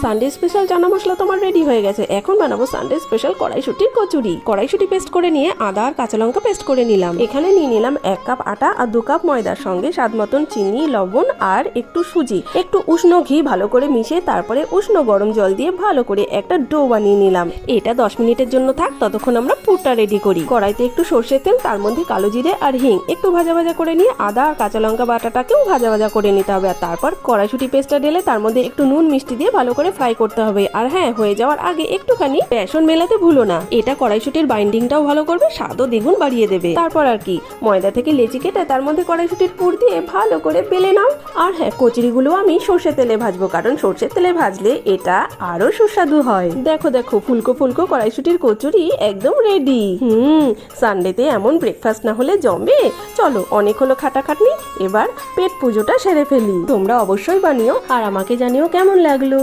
Sunday special chana masala তোমার ready হয়ে গেছে। এখন বানাবো সানডে স্পেশাল কড়াইশুটির কচুরি। কড়াইশুটি পেস্ট করে নিয়ে আদা আর কাঁচা লঙ্কা পেস্ট করে নিলাম। এখানে নিয়ে নিলাম 1 কাপ আটা আর 2 কাপ ময়দার সঙ্গে স্বাদ মতন চিনি, লবণ আর একটু সুজি, একটু উষ্ণ ঘি ভালো করে মিশিয়ে তারপরে উষ্ণ গরম জল দিয়ে ভালো করে একটা ডো বানিয়ে নিলাম। এটা 10 মিনিটের জন্য থাক, ততক্ষণ আমরা পুরটা রেডি করি। কড়াইতে একটু সর্ষের তেল, তার মধ্যে কালো জিরে আর হিং একটু ভাজা ভাজা করে নিয়ে আদা আর কাঁচা লঙ্কা বাটাটাকেও ভাজা ভাজা করে নিতে হবে। আর তারপর কড়াইশুটি পেস্টটা ঢেলে তার মধ্যে একটু নুন মিষ্টি দিয়ে ভালো করে ফ্রাই করতে হবে। আর হ্যাঁ, হয়ে যাওয়ার আগে একটুখানি বেসন মেলাতে ভুলো না, এটা কড়াইশুটির বাইন্ডিংটাও ভালো করবে, স্বাদও দ্বিগুণ বাড়িয়ে দেবে। তারপর আর কি, ময়দা থেকে লেচি কেটে তার মধ্যে কড়াইশুটির পুর দিয়ে ভালো করে বেলে নাও। আর হ্যাঁ, কচুরিগুলো আমি সর্ষের তেলে ভাজবো, কারণ সর্ষের তেলে ভাজলে এটা আরো সুস্বাদু হয়। দেখো দেখো, ফুলকো ফুলকো কড়াইশুটির কচুরি একদম রেডি। সানডেতে এমন ব্রেকফাস্ট না হলে জমবে। চলো, অনেক হলো খাটাখাটনি, এবার পেট পুজোটা সেরে ফেলি। তোমরা অবশ্যই বানিও আর আমাকে জানিও কেমন লাগলো।